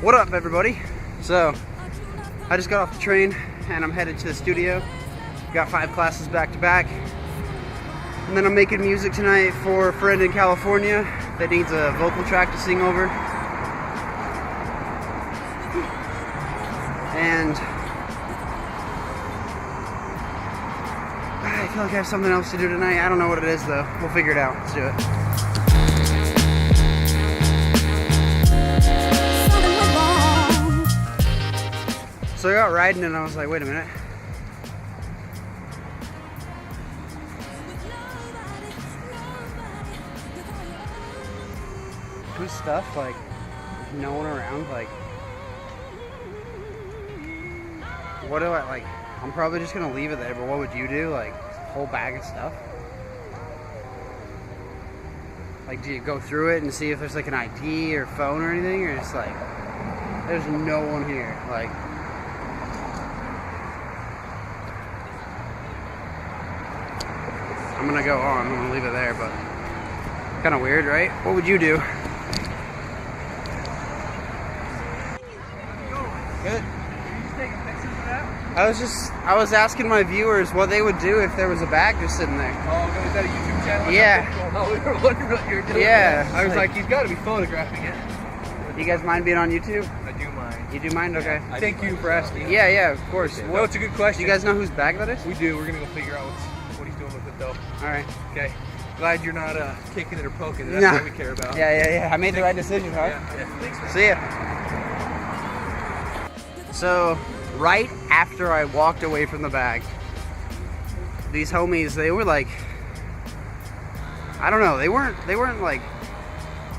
What up, everybody? So, I just got off the train and I'm headed to the studio. Got 5 classes back to back. And then I'm making music tonight for a friend in California that needs a vocal track to sing over. And I feel like I have something else to do tonight. I don't know what it is though. We'll figure it out. Let's do it. So I got riding and I was like, wait a minute. Who's stuff, like, no one around, like, what do I, like, I'm probably just gonna leave it there, but what would you do? Like, a whole bag of stuff? Like, do you go through it and see if there's like an ID or phone or anything, or just like, there's no one here, like, I'm gonna go on, I'm gonna leave it there, but kind of weird, right? What would you do? Good. I was asking my viewers what they would do if there was a bag just sitting there. Oh, is that a YouTube channel? Yeah. Oh, we were wondering what you were doing. Yeah. I was like, he's got to be photographing it. You guys mind being on YouTube? I do mind. You do mind? Okay. Thank you for asking. Yeah, of course. No, it's a good question. Do you guys know whose bag that is? We do. We're going to go figure out what he's doing with it, though. All right. Okay. Glad you're not kicking it or poking it. That's what we care about. Yeah. I made the right decision, huh? Yeah. Thanks, man. See ya. So, right after I walked away from the bag, these homies, they were like, I don't know, they weren't like,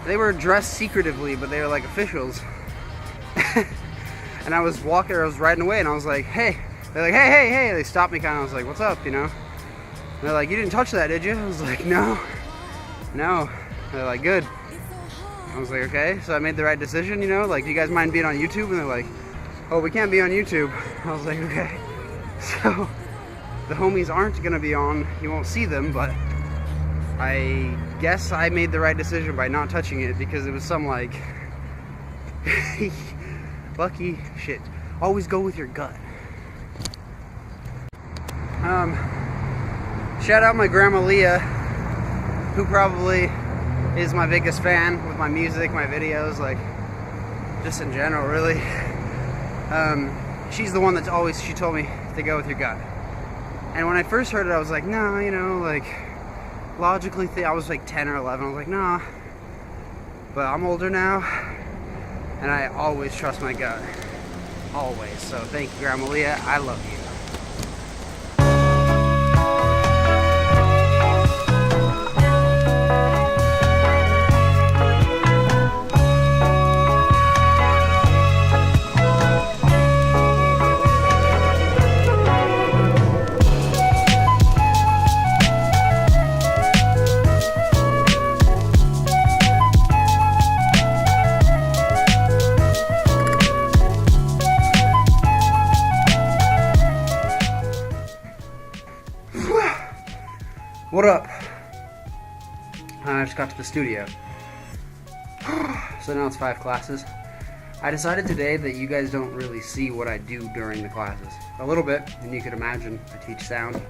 they were dressed secretively, but they were like officials. And I was riding away, and I was like, hey. They're like, hey. They stopped me kind of. I was like, what's up, you know? And they're like, you didn't touch that, did you? I was like, no. They're like, good. I was like, okay. So I made the right decision, you know? Like, do you guys mind being on YouTube? And they're like, oh, we can't be on YouTube. I was like, okay. So the homies aren't gonna be on. You won't see them, but I guess I made the right decision by not touching it, because it was some like lucky shit. Always go with your gut. Shout out my grandma Leah, who probably is my biggest fan with my music, my videos, like just in general, really. She's the one that's always, she told me to go with your gut. And when I first heard it, I was like, no, you know, like, logically, I was like 10 or 11, I was like, nah. But I'm older now, and I always trust my gut. Always. So thank you, Grandma Leah. I love you. What up? I just got to the studio. So now it's 5 classes. I decided today that you guys don't really see what I do during the classes. A little bit, and you could imagine I teach sound.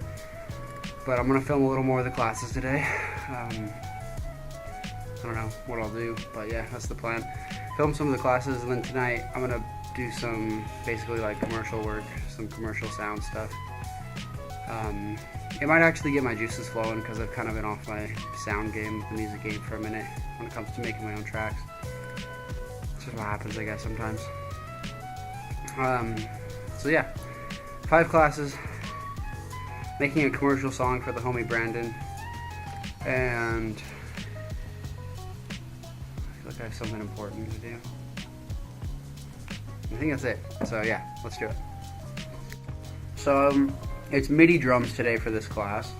But I'm going to film a little more of the classes today. I don't know what I'll do, but yeah, that's the plan. Film some of the classes, and then tonight I'm going to do some basically like commercial work, some commercial sound stuff. It might actually get my juices flowing, because I've kind of been off my sound game, the music game for a minute when it comes to making my own tracks. That's just what happens, I guess, sometimes. So yeah, 5 classes, making a commercial song for the homie Brandon, and I feel like I have something important to do. I think that's it. So yeah, let's do it. So it's MIDI drums today for this class,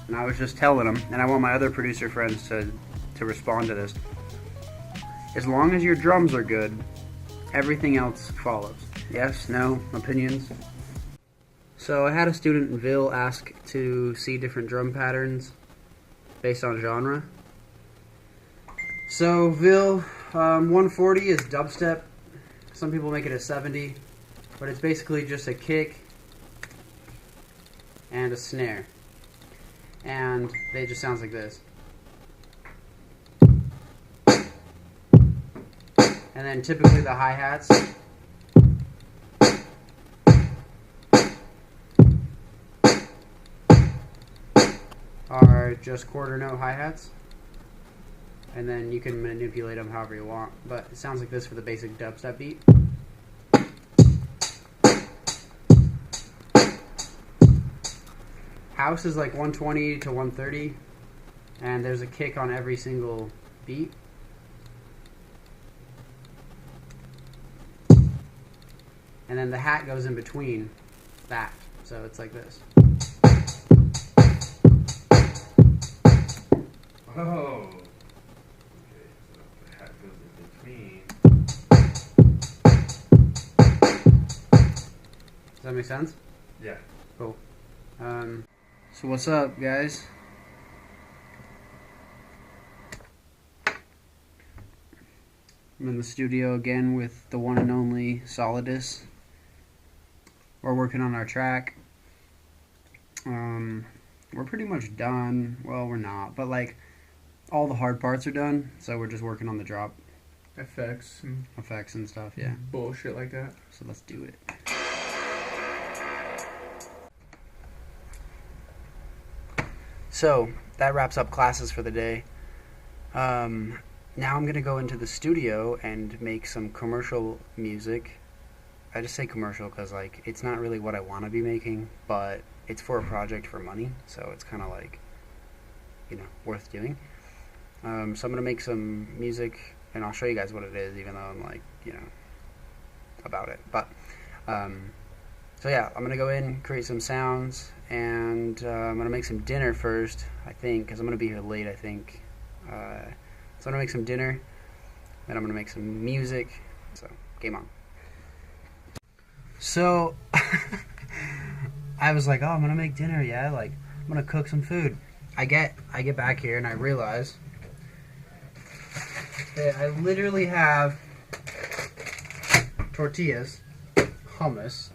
and I was just telling them, and I want my other producer friends to respond to this. As long as your drums are good, everything else follows. Yes, no, opinions? So I had a student in Ville ask to see different drum patterns based on genre. So Ville, 140 is dubstep. Some people make it a 70, but it's basically just a kick and a snare. And they just sounds like this. And then typically the hi-hats are just quarter note hi-hats. And then you can manipulate them however you want. But it sounds like this for the basic dubstep beat. House is like 120 to 130. And there's a kick on every single beat. And then the hat goes in between that. So it's like this. Oh. Okay, so the hat goes in between. Does that make sense? Yeah. Cool. So what's up, guys? I'm in the studio again with the one and only Solidus. We're working on our track. We're pretty much done. Well, we're not, but like all the hard parts are done, so we're just working on the drop Effects and stuff, yeah. bullshit like that. So let's do it. So that wraps up classes for the day. Now I'm gonna go into the studio and make some commercial music. I just say commercial because like it's not really what I want to be making, but it's for a project for money, so it's kind of like, you know, worth doing. So I'm gonna make some music, and I'll show you guys what it is, even though I'm like, you know, about it. But so yeah, I'm gonna go in, create some sounds, and I'm gonna make some dinner first, I think, because I'm gonna be here late, I think. So I'm gonna make some dinner, then I'm gonna make some music. So game on. So I was like, oh, I'm gonna make dinner, yeah, like I'm gonna cook some food. I get back here and I realize that I literally have tortillas, hummus,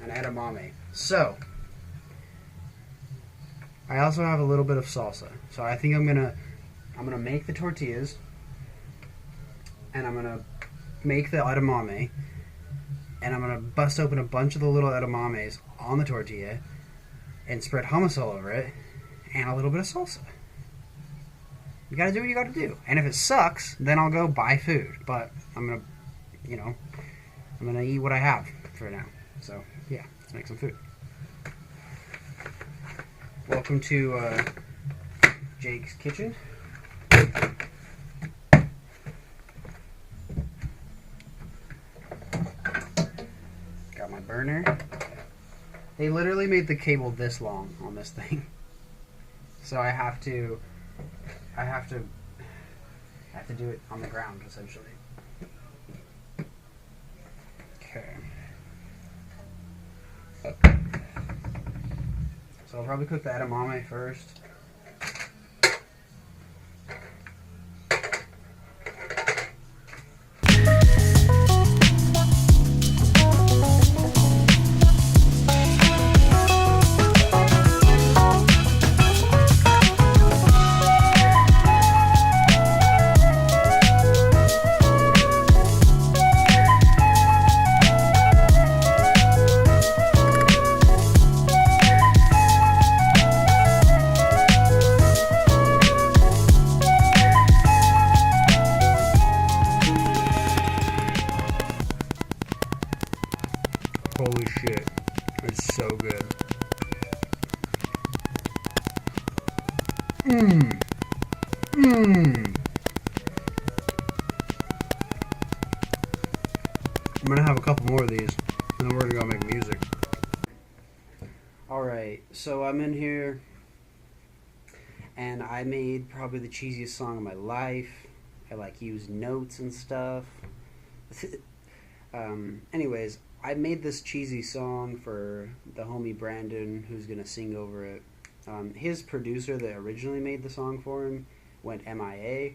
and edamame. So I also have a little bit of salsa. So I think I'm gonna make the tortillas, and I'm gonna make the edamame, and I'm gonna bust open a bunch of the little edamames on the tortilla and spread hummus all over it and a little bit of salsa. You gotta do what you gotta do. And if it sucks, then I'll go buy food. But I'm gonna, you know, I'm gonna eat what I have for now. So yeah, let's make some food. Welcome to Jake's kitchen. Got my burner. They literally made the cable this long on this thing, so I have to do it on the ground essentially. Okay. So I'll probably cook the edamame first. Holy shit, it's so good. Mmm. Mmm. I'm gonna have a couple more of these, and then we're gonna go make music. Alright, so I'm in here, and I made probably the cheesiest song of my life. I like used notes and stuff. Anyways, I made this cheesy song for the homie Brandon, who's gonna sing over it. His producer that originally made the song for him went MIA,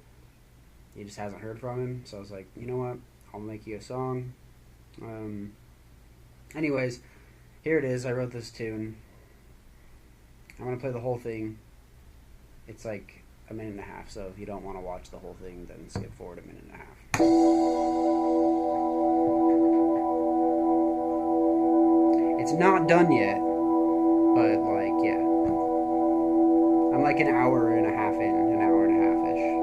he just hasn't heard from him. So I was like, you know what? I'll make you a song. Anyways, here it is. I wrote this tune. I'm going to play the whole thing. It's like a minute and a half, so if you don't want to watch the whole thing, then skip forward a minute and a half. It's not done yet, but like, yeah. I'm like an hour and a half in, an hour and a half-ish, yeah.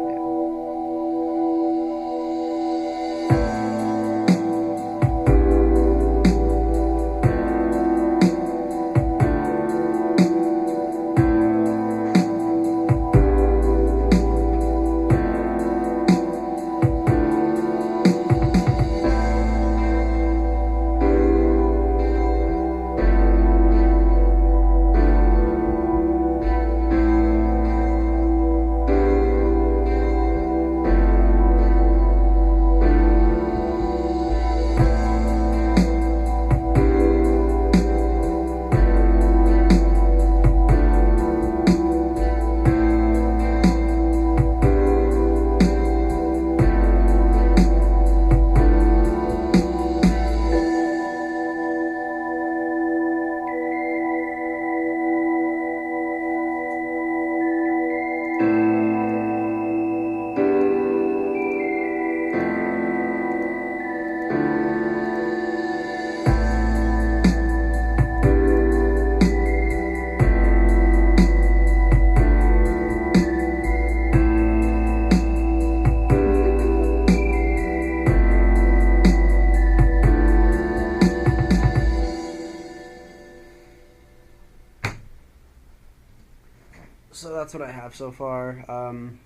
So that's what I have so far. I'm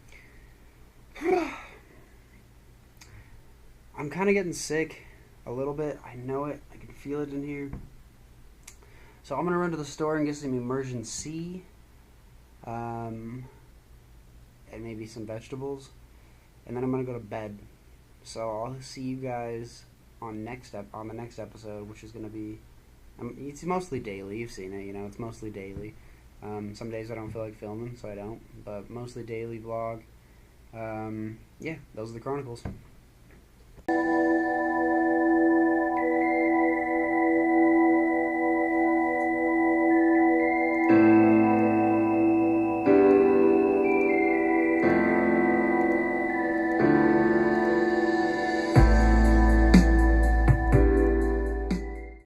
kind of getting sick a little bit. I know it. I can feel it in here. So I'm going to run to the store and get some immersion C. And maybe some vegetables. And then I'm going to go to bed. So I'll see you guys on the next episode, which is going to be... it's mostly daily. You've seen it, you know. It's mostly daily. Some days I don't feel like filming, so I don't. But mostly daily vlog. Yeah, those are the Chronicles.